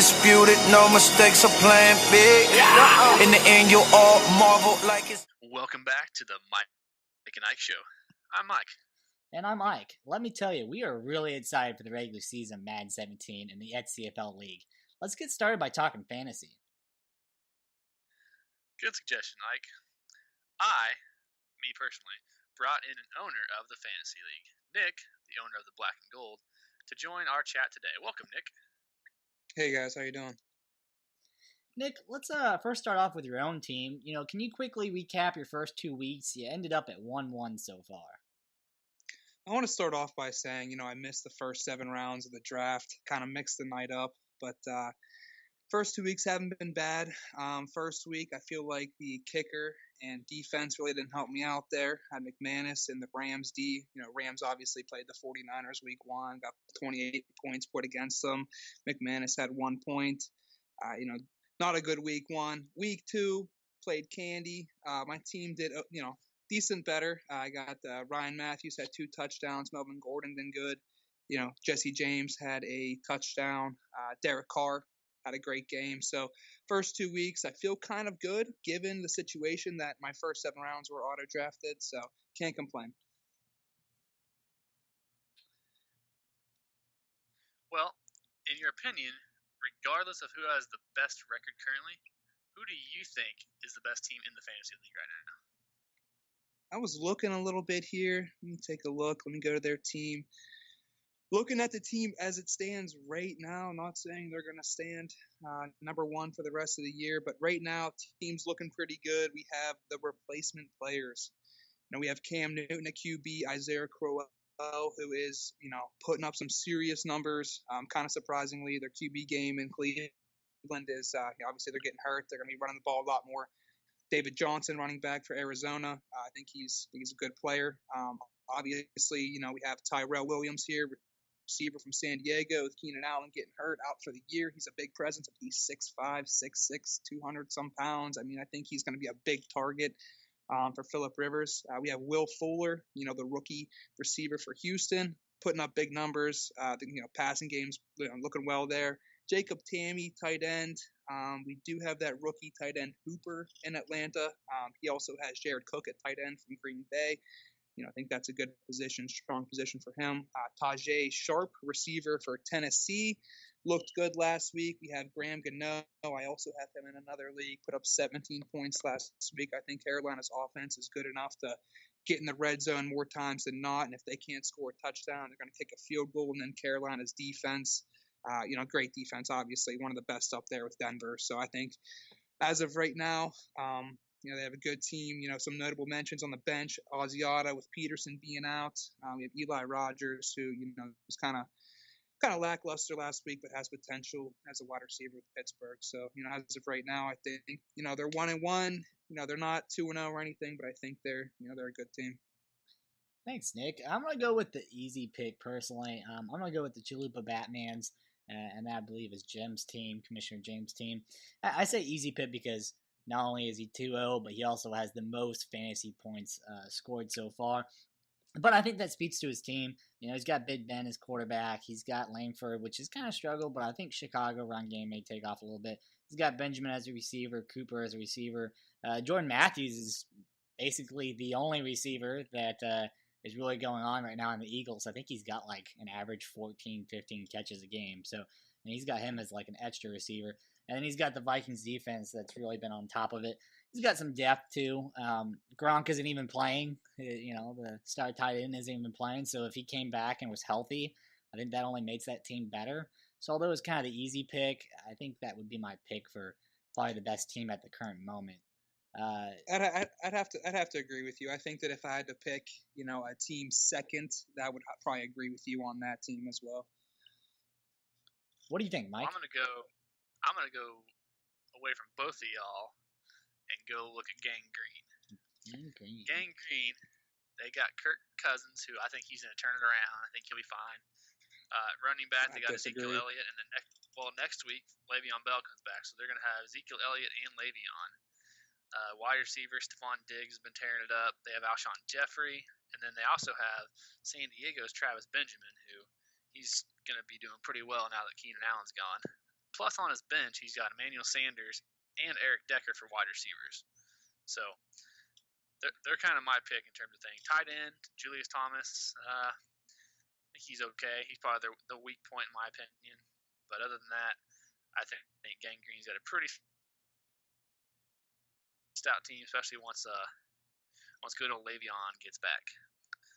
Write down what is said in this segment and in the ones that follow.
undisputed, no mistakes are playing big. In the end, you'll all marvel like it's. Welcome back to the Mike and Ike Show. I'm Mike. And I'm Ike. Let me tell you, we are really excited for the regular season of Madden 17 in the XCFL League. Let's get started by talking fantasy. Good suggestion, Ike. Me personally, brought in an owner of the Fantasy League, Nick, the owner of the Black and Gold, to join our chat today. Welcome, Nick. Hey guys, how you doing? Nick, let's first start off with your own team. Can you quickly recap your first 2 weeks? You ended up at 1-1 so far. I want to start off by saying, I missed the first 7 rounds of the draft, kind of mixed the night up, but first 2 weeks haven't been bad. First week, I feel like the kicker and defense really didn't help me out there. I had McManus and the Rams D. Rams obviously played the 49ers week 1, got 28 points put against them. McManus had 1 point. Not a good week 1. Week 2, played Candy. My team did, decent better. I got Ryan Matthews had 2 touchdowns. Melvin Gordon did good. Jesse James had a touchdown. Derek Carr had a great game. So first 2 weeks, I feel kind of good given the situation that my first 7 rounds were auto drafted. So can't complain. Well, in your opinion, regardless of who has the best record currently, who do you think is the best team in the Fantasy League right now? I was looking a little bit here. Let me take a look. Let me go to their team. Looking at the team as it stands right now, I'm not saying they're going to stand number 1 for the rest of the year, but right now, team's looking pretty good. We have the replacement players. We have Cam Newton at QB, Isaiah Crowell, who is, putting up some serious numbers. Kind of surprisingly, their QB game in Cleveland is, obviously they're getting hurt. They're going to be running the ball a lot more. David Johnson, running back for Arizona. I think he's a good player. Obviously, we have Tyrell Williams here, receiver from San Diego, with Keenan Allen getting hurt out for the year. He's a big presence. He's 6'5", 6'6", 200-some pounds. I think he's going to be a big target for Phillip Rivers. We have Will Fuller, the rookie receiver for Houston, putting up big numbers. Passing games looking well there. Jacob Tamme, tight end. We do have that rookie tight end Hooper in Atlanta. He also has Jared Cook at tight end from Green Bay. I think that's a good position, strong position for him. Tajay Sharp, receiver for Tennessee, looked good last week. We have Graham Gano. I also have him in another league, put up 17 points last week. I think Carolina's offense is good enough to get in the red zone more times than not, and if they can't score a touchdown, they're going to kick a field goal. And then Carolina's defense, great defense, obviously, one of the best up there with Denver. So I think as of right now, they have a good team. Some notable mentions on the bench: Ozziata with Peterson being out. We have Eli Rogers, who was kind of lackluster last week, but has potential as a wide receiver with Pittsburgh. So as of right now, I think they're 1-1. They're not 2-0 or anything, but I think they're a good team. Thanks, Nick. I'm gonna go with the easy pick personally. I'm gonna go with the Chalupa Batmans, and that I believe is Jim's team, Commissioner James' team. I say easy pick because not only is he 2-0, but he also has the most fantasy points scored so far. But I think that speaks to his team. He's got Big Ben as quarterback. He's got Langford, which is kind of struggle, but I think Chicago run game may take off a little bit. He's got Benjamin as a receiver, Cooper as a receiver. Jordan Matthews is basically the only receiver that is really going on right now in the Eagles. I think he's got like an average 14, 15 catches a game. So and he's got him as like an extra receiver. And then he's got the Vikings defense that's really been on top of it. He's got some depth, too. Gronk isn't even playing. The star tight end isn't even playing. So if he came back and was healthy, I think that only makes that team better. So although it's kind of the easy pick, I think that would be my pick for probably the best team at the current moment. I'd have to agree with you. I think that if I had to pick, a team second, that would probably agree with you on that team as well. What do you think, Mike? I'm gonna go away from both of y'all and go look at Gang Green. Gang Green, they got Kirk Cousins, who I think he's going to turn it around. I think he'll be fine. Running back, they got Ezekiel Elliott, and then next week, Le'Veon Bell comes back, so they're going to have Ezekiel Elliott and Le'Veon. Wide receiver Stephon Diggs has been tearing it up. They have Alshon Jeffrey, and then they also have San Diego's Travis Benjamin, who he's going to be doing pretty well now that Keenan Allen's gone. Plus, on his bench, he's got Emmanuel Sanders and Eric Decker for wide receivers. So they're kind of my pick in terms of thing. Tight end, Julius Thomas. I think he's okay. He's probably the weak point in my opinion. But other than that, I think Gangrene's got a pretty stout team, especially once good old Le'Veon gets back.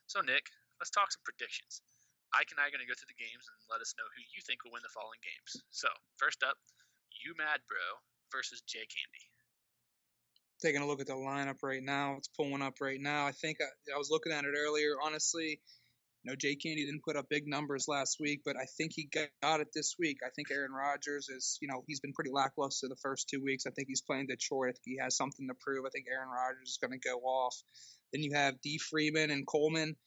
So Nick, let's talk some predictions. Ike and I are going to go through the games and let us know who you think will win the following games. So first up, you Mad Bro versus Jay Candy. Taking a look at the lineup right now. It's pulling up right now. I think I was looking at it earlier. Honestly, Jay Candy didn't put up big numbers last week, but I think he got it this week. I think Aaron Rodgers is, he's been pretty lackluster the first 2 weeks. I think he's playing Detroit. I think he has something to prove. I think Aaron Rodgers is going to go off. Then you have D. Freeman and Coleman.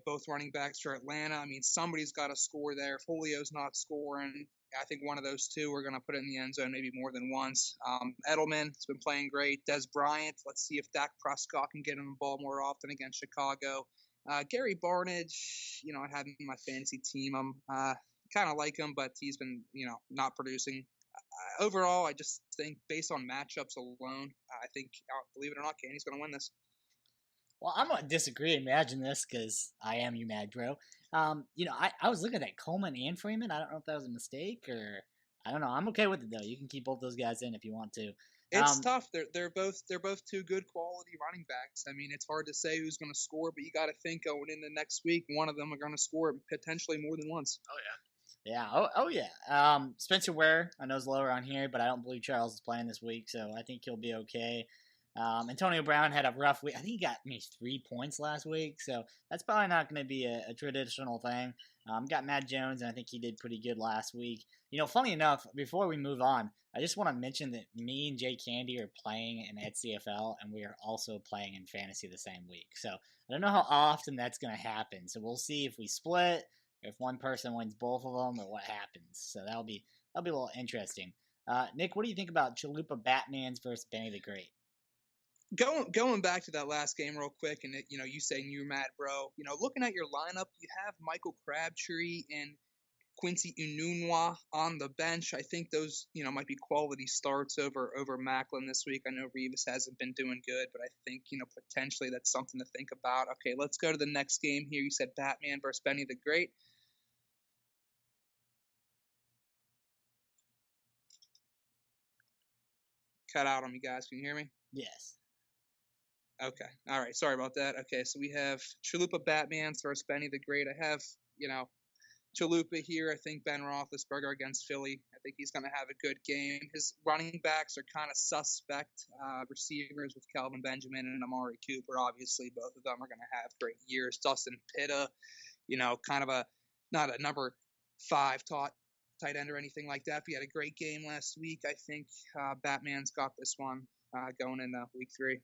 Both running backs for Atlanta. I mean, somebody's got to score there. If Julio's not scoring, I think one of those two are going to put it in the end zone maybe more than once. Edelman has been playing great. Des Bryant, let's see if Dak Prescott can get him the ball more often against Chicago. Gary Barnidge, I have him in my fantasy team. I'm kind of like him, but he's been, not producing. Overall, I just think based on matchups alone, I think, believe it or not, Candy's going to win this. Well, I'm going to disagree. Imagine this because I am you mad, bro. I was looking at Coleman and Freeman. I don't know if that was a mistake or I don't know. I'm okay with it though. You can keep both those guys in if you want to. It's tough. They're both two good quality running backs. I mean, it's hard to say who's going to score, but you got to think going into next week, one of them are going to score potentially more than once. Oh yeah. Yeah. Oh yeah. Spencer Ware, I know is lower on here, but I don't believe Charles is playing this week, so I think he'll be okay. Antonio Brown had a rough week. I think he got me 3 points last week, so that's probably not going to be a traditional thing. Got Matt Jones, and I think he did pretty good last week. Funny enough, before we move on, I just want to mention that me and Jay Candy are playing in XCFL, and we are also playing in fantasy the same week. So I don't know how often that's going to happen. So we'll see if we split, or if one person wins both of them, or what happens. So that'll be a little interesting. Nick, what do you think about Chalupa Batmans versus Benny the Great? Going back to that last game real quick, and you saying you're mad, bro. Looking at your lineup, you have Michael Crabtree and Quincy Enunwa on the bench. I think those might be quality starts over Macklin this week. I know Revis hasn't been doing good, but I think potentially that's something to think about. Okay, let's go to the next game here. You said Batman versus Benny the Great. Cut out on me, guys. Can you hear me? Yes. Okay. All right. Sorry about that. Okay. So we have Chalupa Batmans versus Benny the Great. I have, Chalupa here. I think Ben Roethlisberger against Philly. I think he's going to have a good game. His running backs are kind of suspect receivers with Calvin Benjamin and Amari Cooper. Obviously, both of them are going to have great years. Dustin Pitta, kind of not a number 5 tight end or anything like that. But he had a great game last week. I think Batman's got this one going into week 3.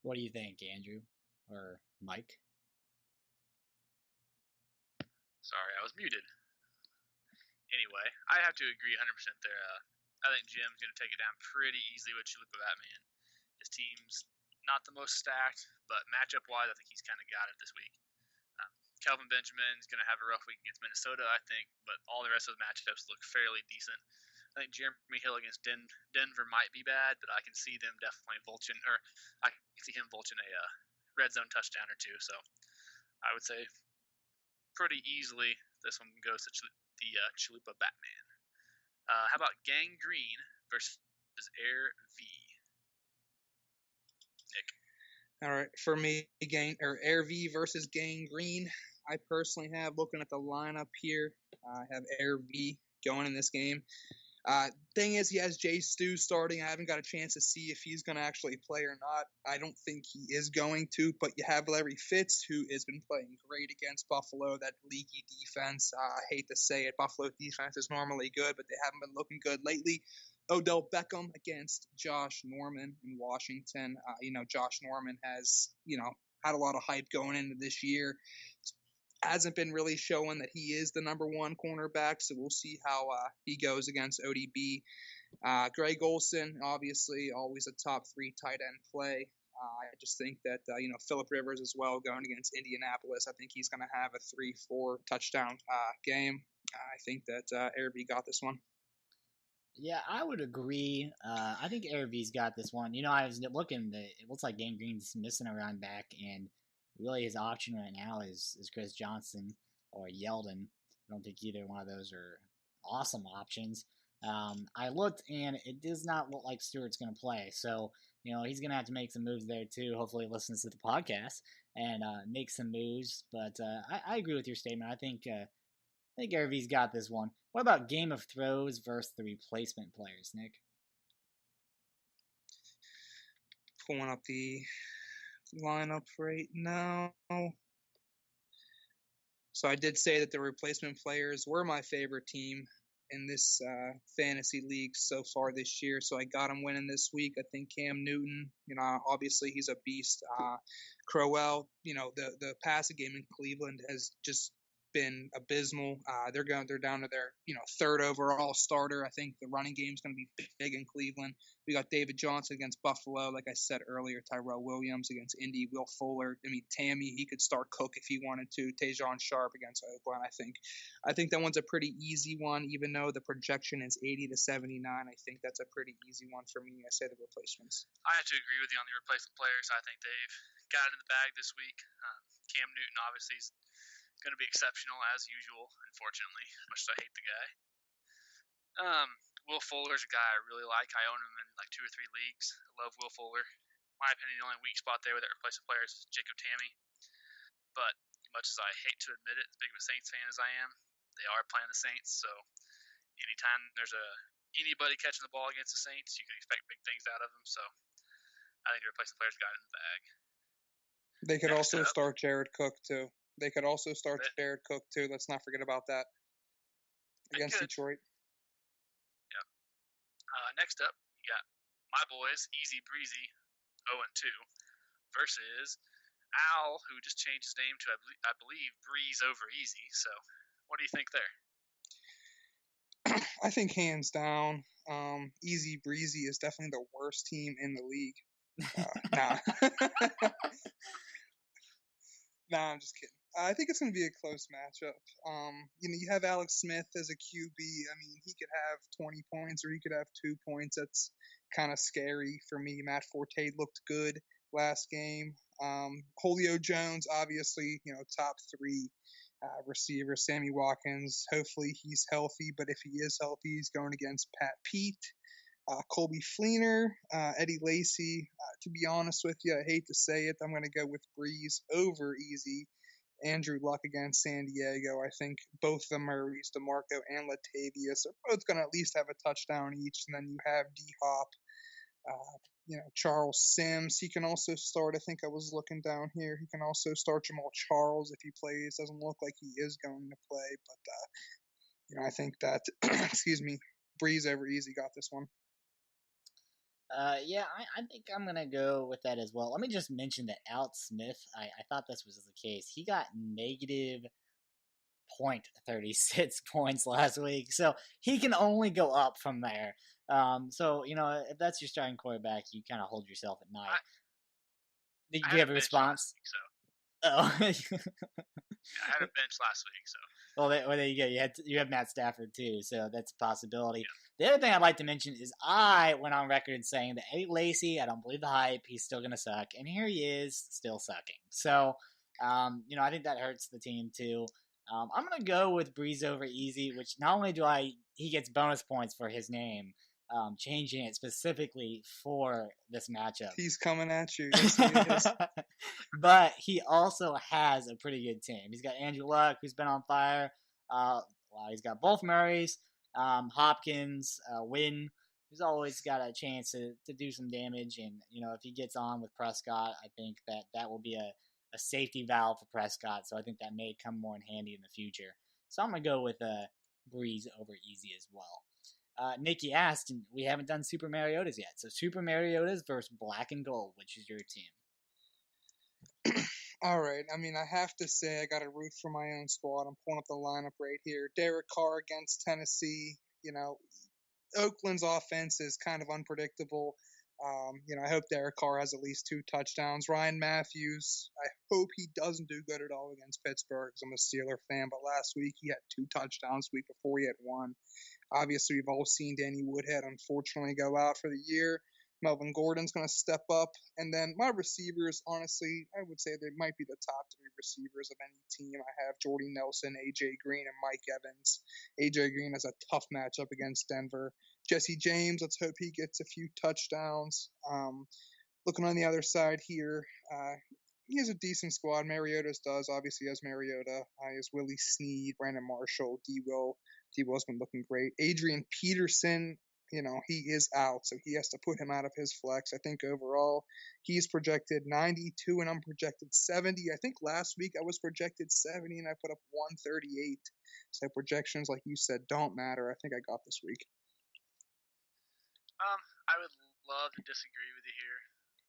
What do you think, Andrew or Mike? Sorry, I was muted. Anyway, I have to agree 100% there. I think Jim's going to take it down pretty easily with Chalupa Batman. His team's not the most stacked, but matchup-wise, I think he's kind of got it this week. Calvin Benjamin's going to have a rough week against Minnesota, I think, but all the rest of the matchups look fairly decent. I think Jeremy Hill against Denver might be bad, but I can see them definitely I can see him vulturing a red zone touchdown or two. So I would say pretty easily this one goes to the Chalupa Batman. How about Gangrene versus Air V? Nick. All right, for me, Air V versus Gangrene. I personally have, looking at the lineup here, I have Air V going in this game. Thing is, he has Jay Stu starting. I haven't got a chance to see if he's going to actually play or not. I don't think he is going to, but you have Larry Fitz, who has been playing great against Buffalo, that leaky defense. I hate to say it, Buffalo defense is normally good, but they haven't been looking good lately. Odell Beckham against Josh Norman in Washington. Josh Norman has, had a lot of hype going into this year. Hasn't been really showing that he is the number 1 cornerback, so we'll see how he goes against ODB. Greg Olsen, obviously, always a top 3 tight end play. I just think that, Phillip Rivers as well going against Indianapolis. I think he's going to have a 3-4 touchdown game. I think that Airbnb got this one. Yeah, I would agree. I think Airbnb's got this one. I was looking. It looks like Gang Green's missing a run back, and really his option right now is Chris Johnson or Yeldon. I don't think either one of those are awesome options. I looked, and it does not look like Stewart's going to play. So, he's going to have to make some moves there, too. Hopefully he listens to the podcast and make some moves. But I agree with your statement. I think Airbnb's got this one. What about Game of Throws versus the replacement players, Nick? Pulling up the lineup right now. So I did say that the replacement players were my favorite team in this fantasy league so far this year. So I got him winning this week. I think Cam Newton, obviously he's a beast. Crowell, the passing game in Cleveland has just been abysmal. They're down to their third overall starter. I think the running game is going to be big in Cleveland. We got David Johnson against Buffalo, like I said earlier. Tyrell Williams against Indy. Will Fuller. Tammy, he could start Cook if he wanted to. Tajon Sharp against Oakland. I think that one's a pretty easy one, even though the projection is 80 to 79. I think that's a pretty easy one for me. I say the replacements. I have to agree with you on the replacement players. I think they've got it in the bag this week. Cam Newton obviously is going to be exceptional as usual, unfortunately, much as I hate the guy. Will Fuller's a guy I really like. I own him in like 2 or 3 leagues. I love Will Fuller. In my opinion, the only weak spot there with that replacement players is Jacob Tammy. But much as I hate to admit it, as big of a Saints fan as I am, they are playing the Saints. So anytime there's anybody catching the ball against the Saints, you can expect big things out of them. So I think the replacement players got it in the bag. They could also start Jared Cook too. Jared Cook too. Let's not forget about that against Detroit. Yep. Next up, you got my boys, Easy Breezy, 0-2, versus Al, who just changed his name to, I believe, Breeze over Easy. So, what do you think there? I think hands down, Easy Breezy is definitely the worst team in the league. Nah. Nah, I'm just kidding. I think it's going to be a close matchup. You have Alex Smith as a QB. He could have 20 points or he could have 2 points. That's kind of scary for me. Matt Forte looked good last game. Julio Jones, obviously, top 3 receiver. Sammy Watkins, hopefully he's healthy, but if he is healthy, he's going against Pat Pete. Colby Fleener, Eddie Lacy. To be honest with you, I hate to say it, I'm going to go with Breeze over Easy. Andrew Luck against San Diego. I think both the Murrays, DeMarco and Latavius, are both going to at least have a touchdown each. And then you have D-Hop, Charles Sims. He can also start. I think I was looking down here. He can also start Jamal Charles if he plays. Doesn't look like he is going to play. But, I think that, Breeze over Easy got this one. Yeah, I think I'm going to go with that as well. Let me just mention that Alex Smith, I thought this was the case. He got negative 0.36 points last week, so he can only go up from there. If that's your starting quarterback, you kind of hold yourself at night. Did you have a response? I had a bench last week, so. Well, there you go. You have Matt Stafford too, so that's a possibility. Yeah. The other thing I'd like to mention is I went on record saying that Eddie Lacy, I don't believe the hype. He's still going to suck, and here he is, still sucking. So, I think that hurts the team too. I'm going to go with Breeze over Easy, which not only he gets bonus points for his name, changing it specifically for this matchup. He's coming at you. Yes, he is. But he also has a pretty good team. He's got Andrew Luck, who's been on fire. He's got both Murrays, Hopkins, Wynn, who's always got a chance to do some damage. And, if he gets on with Prescott, I think that will be a safety valve for Prescott. So I think that may come more in handy in the future. So I'm going to go with Breeze over Easy as well. Nikki asked, and we haven't done Super Mariotas yet. So Super Mariotas versus Black and Gold, which is your team? All right. I have to say I got to root for my own squad. I'm pulling up the lineup right here. Derek Carr against Tennessee. Oakland's offense is kind of unpredictable. I hope Derek Carr has at least 2 touchdowns. Ryan Matthews, I hope he doesn't do good at all against Pittsburgh because I'm a Steeler fan. But last week he had 2 touchdowns. The week before he had 1. Obviously, we've all seen Danny Woodhead unfortunately go out for the year. Melvin Gordon's going to step up. And then my receivers, honestly, I would say they might be the top 3 receivers of any team. I have Jordy Nelson, A.J. Green, and Mike Evans. A.J. Green has a tough matchup against Denver. Jesse James, let's hope he gets a few touchdowns. Looking on the other side here, he has a decent squad. Mariota's does. Obviously, has Mariota. He has Willie Snead, Brandon Marshall, D-Will. D-Will's been looking great. Adrian Peterson, he is out, so he has to put him out of his flex. I think overall he's projected 92 and I'm projected 70. I think last week I was projected 70 and I put up 138. So projections, like you said, don't matter. I think I got this week. I would love to disagree with you here,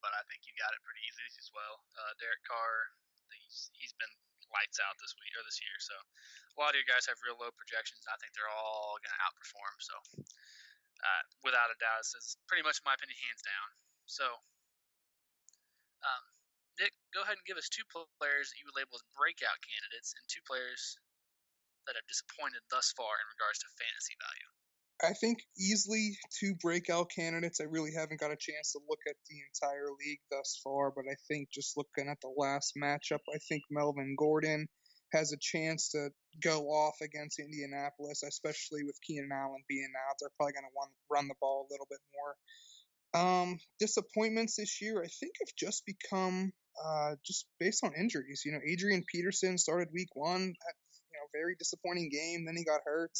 but I think you got it pretty easy as well. Derek Carr, he's been lights out this week or this year, so a lot of you guys have real low projections. I think they're all going to outperform. So, without a doubt, this is pretty much my opinion, hands down. So, Nick, go ahead and give us 2 players that you would label as breakout candidates and 2 players that have disappointed thus far in regards to fantasy value. I think easily 2 breakout candidates. I really haven't got a chance to look at the entire league thus far, but I think just looking at the last matchup, I think Melvin Gordon has a chance to go off against Indianapolis, especially with Keenan Allen being out. They're probably going to run the ball a little bit more. Disappointments this year, I think, have just become just based on injuries. Adrian Peterson started week 1, had, very disappointing game. Then he got hurt.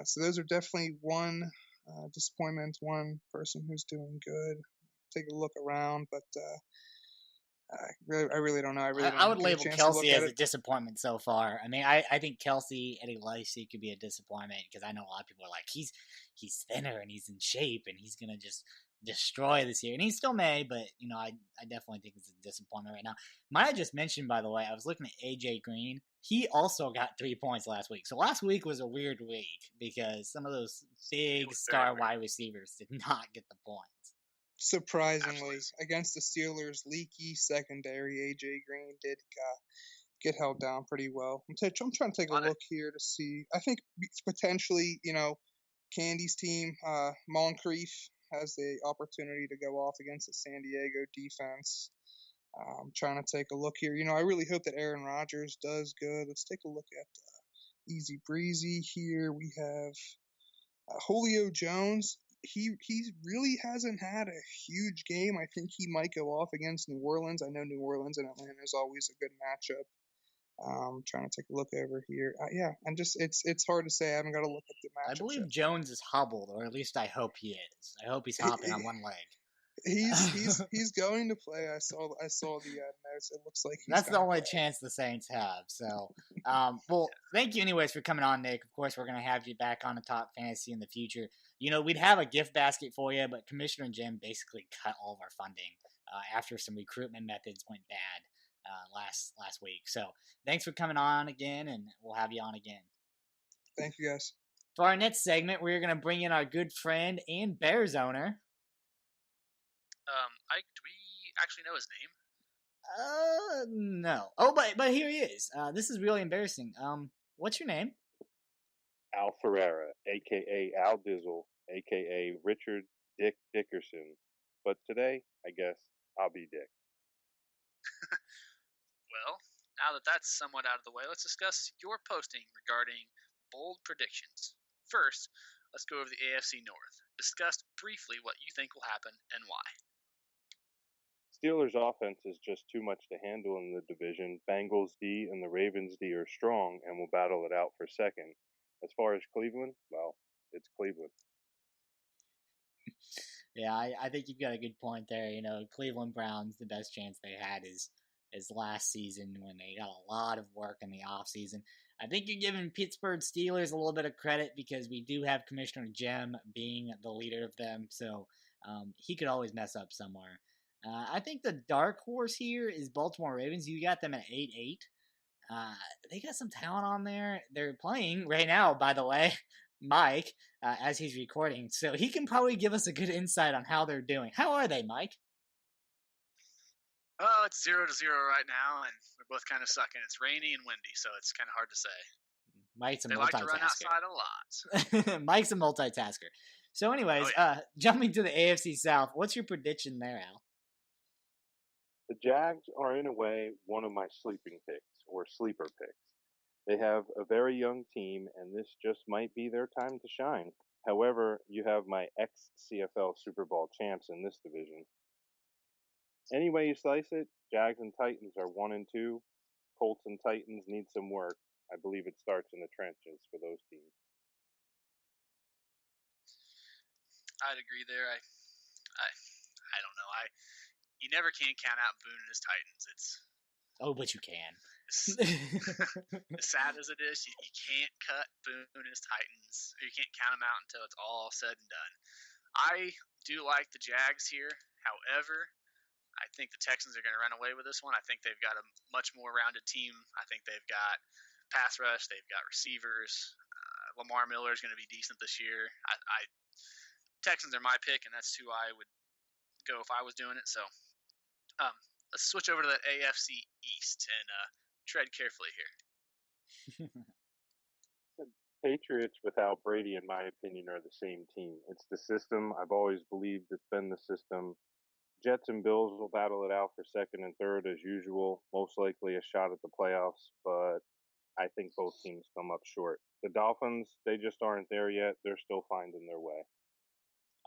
So those are definitely one disappointment, one person who's doing good. Take a look around, but I really don't know. I would label Kelsey as a disappointment so far. I mean, I think Kelsey at Elysee could be a disappointment because I know a lot of people are like, he's thinner and he's in shape and he's going to just destroy this year. And he still may, but, I definitely think it's a disappointment right now. Might I just mention, by the way, I was looking at A.J. Green. He also got 3 points last week. So last week was a weird week because some of those big star wide receivers did not get the points. Surprisingly, against the Steelers' leaky secondary, A.J. Green did get held down pretty well. I'm trying to take a look here to see. I think potentially, Candy's team, Moncrief, has the opportunity to go off against the San Diego defense. I'm trying to take a look here. I really hope that Aaron Rodgers does good. Let's take a look at Easy Breezy here. We have Julio Jones. He really hasn't had a huge game. I think he might go off against New Orleans. I know New Orleans and Atlanta is always a good matchup. I'm trying to take a look over here. And just it's hard to say. I haven't got to look at the matchup. I believe Jones is hobbled, or at least I hope he is. I hope he's hopping on one leg. He's going to play. I saw the notes. It looks like that's the only chance the Saints have. So, well, thank you anyways for coming on, Nick. Of course, we're gonna have you back on to Talk Fantasy in the future. We'd have a gift basket for you, but Commissioner Jim basically cut all of our funding after some recruitment methods went bad last week. So, thanks for coming on again, and we'll have you on again. Thank you, guys. For our next segment, we're gonna bring in our good friend and Bears owner. Ike, do we actually know his name? No. Oh, but here he is. This is really embarrassing. What's your name? Al Ferreira, a.k.a. Al Dizzle, a.k.a. Richard Dick Dickerson. But today, I guess, I'll be Dick. Well, now that that's somewhat out of the way, let's discuss your posting regarding bold predictions. First, let's go over the AFC North. Discuss briefly what you think will happen and why. Steelers' offense is just too much to handle in the division. Bengals D and the Ravens D are strong and will battle it out for second. As far as Cleveland, well, it's Cleveland. Yeah, I think you've got a good point there. Cleveland Browns, the best chance they had is last season when they got a lot of work in the offseason. I think you're giving Pittsburgh Steelers a little bit of credit because we do have Commissioner Jim being the leader of them, so he could always mess up somewhere. I think the dark horse here is Baltimore Ravens. You got them at 8-8. They got some talent on there. They're playing right now, by the way. Mike as he's recording, so he can probably give us a good insight on how they're doing. How are they, Mike? Oh, it's 0-0 right now, and we're both kind of sucking. It's rainy and windy, so it's kind of hard to say. Mike's a They multitasker. like to run outside a lot. Mike's a multitasker. So, anyways, jumping to the AFC South, what's your prediction there, Al? The Jags are, in a way, one of my sleeping picks or sleeper picks. They have a very young team, and this just might be their time to shine. However, you have my XCFL Super Bowl champs in this division. Any way you slice it, Jags and Titans are 1 and 2. Colts and Titans need some work. I believe it starts in the trenches for those teams. I'd agree there. I don't know. You never can count out Boone and his Titans. But you can. As sad as it is, you can't cut Boone and his Titans. Or you can't count them out until it's all said and done. I do like the Jags here. However, I think the Texans are going to run away with this one. I think they've got a much more rounded team. I think they've got pass rush. They've got receivers. Lamar Miller is going to be decent this year. Texans are my pick, and that's who I would go if I was doing it. So let's switch over to the AFC East and tread carefully here. Patriots without Brady, in my opinion, are the same team. It's the system. I've always believed it's been the system. Jets and Bills will battle it out for second and third as usual. Most likely a shot at the playoffs, but I think both teams come up short. The Dolphins, they just aren't there yet. They're still finding their way.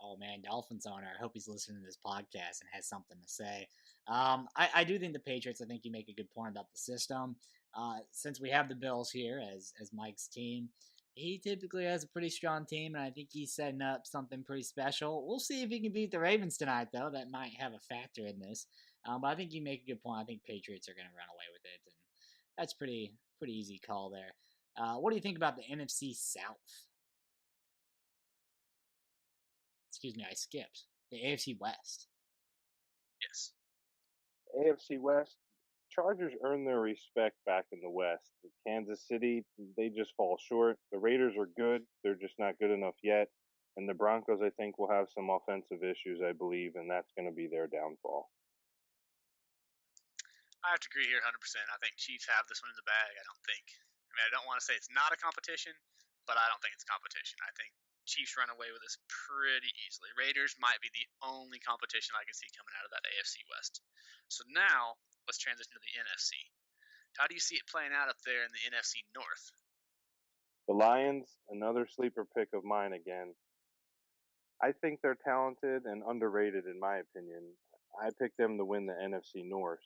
Oh man, Dolphins owner. I hope he's listening to this podcast and has something to say. I do think the Patriots. I think you make a good point about the system. Since we have the Bills here as Mike's team, he typically has a pretty strong team, and I think he's setting up something pretty special. We'll see if he can beat the Ravens tonight, though. That might have a factor in this. But I think you make a good point. I think Patriots are going to run away with it, and that's pretty easy call there. What do you think about the NFC South? Excuse me, I skipped. The AFC West. Yes. AFC West, Chargers earn their respect back in the West. Kansas City, they just fall short. The Raiders are good. They're just not good enough yet. And the Broncos, I think, will have some offensive issues, I believe, and that's going to be their downfall. I have to agree here 100%. I think Chiefs have this one in the bag. I don't want to say it's not a competition, but I don't think it's competition. I think Chiefs run away with this pretty easily. Raiders might be the only competition I can see coming out of that AFC West. So now, let's transition to the NFC. How do you see it playing out up there in the NFC North? The Lions, another sleeper pick of mine again. I think they're talented and underrated in my opinion. I picked them to win the NFC North.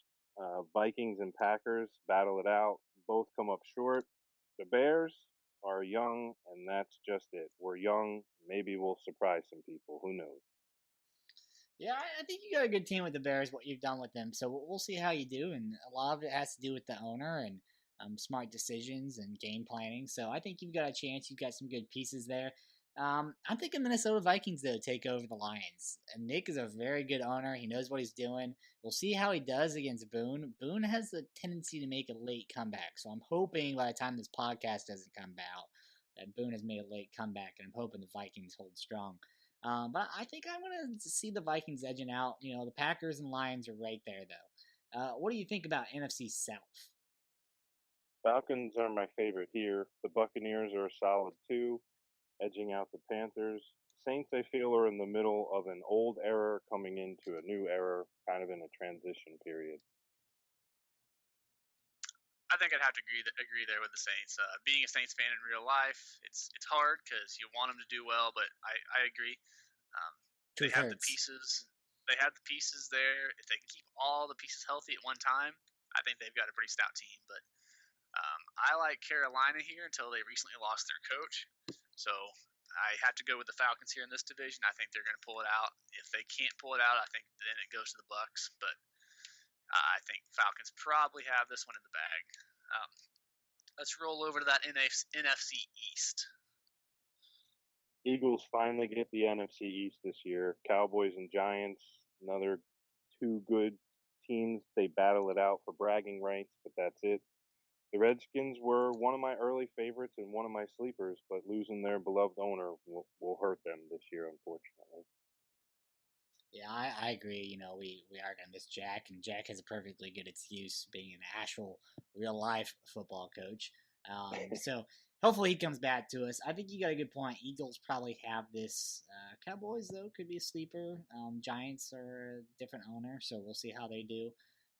Vikings and Packers battle it out. Both come up short. The Bears are young, and that's just it. We're young. Maybe we'll surprise some people. Who knows? Yeah, I think you got a good team with the Bears, what you've done with them. So we'll see how you do, and a lot of it has to do with the owner and smart decisions and game planning. So I think you've got a chance. You've got some good pieces there. I'm thinking Minnesota Vikings, though, take over the Lions. And Nick is a very good owner. He knows what he's doing. We'll see how he does against Boone. Boone has a tendency to make a late comeback. So I'm hoping by the time this podcast doesn't come out, that Boone has made a late comeback. And I'm hoping the Vikings hold strong. But I think I'm going to see the Vikings edging out. You know, the Packers and Lions are right there, though. What do you think about NFC South? Falcons are my favorite here. The Buccaneers are a solid 2. Edging out the Panthers. Saints, I feel, are in the middle of an old era coming into a new era, kind of in a transition period. I think I'd have to agree there with the Saints. Being a Saints fan in real life, it's hard because you want them to do well, but I agree. They have the pieces. They have the pieces there. If they can keep all the pieces healthy at one time, I think they've got a pretty stout team. But I like Carolina here until they recently lost their coach. So I have to go with the Falcons here in this division. I think they're going to pull it out. If they can't pull it out, I think then it goes to the Bucks. But I think Falcons probably have this one in the bag. Let's roll over to that NFC East. Eagles finally get the NFC East this year. Cowboys and Giants, another 2 good teams. They battle it out for bragging rights, but that's it. The Redskins were one of my early favorites and one of my sleepers, but losing their beloved owner will hurt them this year, unfortunately. Yeah, I agree. We are going to miss Jack, and Jack has a perfectly good excuse being an actual real life football coach. So hopefully he comes back to us. I think you got a good point. Eagles probably have this. Cowboys, though, could be a sleeper. Giants are a different owner, so we'll see how they do.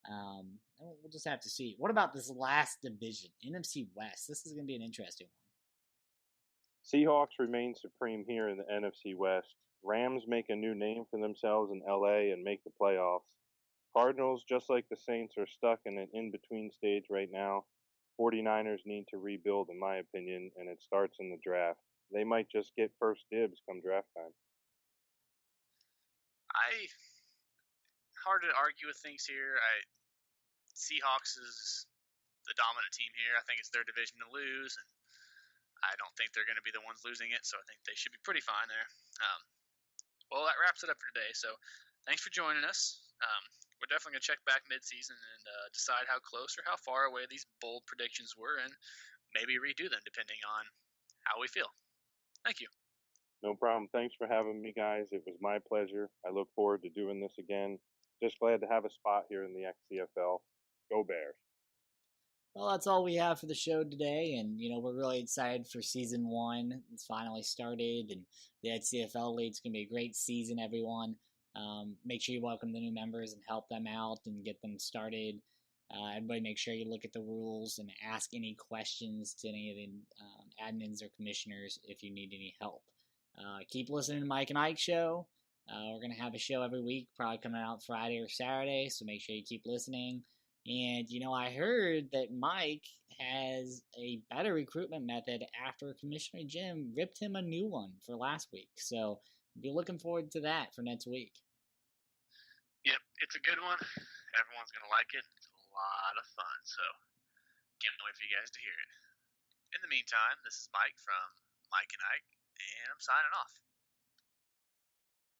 And we'll just have to see. What about this last division, NFC West? This is going to be an interesting one. Seahawks remain supreme here in the NFC West. Rams make a new name for themselves in LA and make the playoffs. Cardinals, just like the Saints, are stuck in an in-between stage right now. 49ers need to rebuild, in my opinion, and it starts in the draft. They might just get first dibs come draft time. Hard to argue with things here. Seahawks is the dominant team here. I think it's their division to lose, and I don't think they're going to be the ones losing it, so I think they should be pretty fine there. Well, that wraps it up for today. So thanks for joining us. We're definitely going to check back mid-season and decide how close or how far away these bold predictions were and maybe redo them depending on how we feel. Thank you. No problem. Thanks for having me, guys. It was my pleasure. I look forward to doing this again. Just glad to have a spot here in the XCFL. Go Bears. Well, that's all we have for the show today, and we're really excited for season 1. It's finally started, and the XCFL League's gonna be a great season, everyone. Make sure you welcome the new members and help them out and get them started. Everybody, make sure you look at the rules and ask any questions to any of the admins or commissioners if you need any help. Keep listening to Mike and Ike show. We're gonna have a show every week, probably coming out Friday or Saturday, so make sure you keep listening. And, I heard that Mike has a better recruitment method after Commissioner Jim ripped him a new one for last week. So be looking forward to that for next week. Yep, it's a good one. Everyone's going to like it. It's a lot of fun. So can't wait for you guys to hear it. In the meantime, this is Mike from Mike and Ike, and I'm signing off.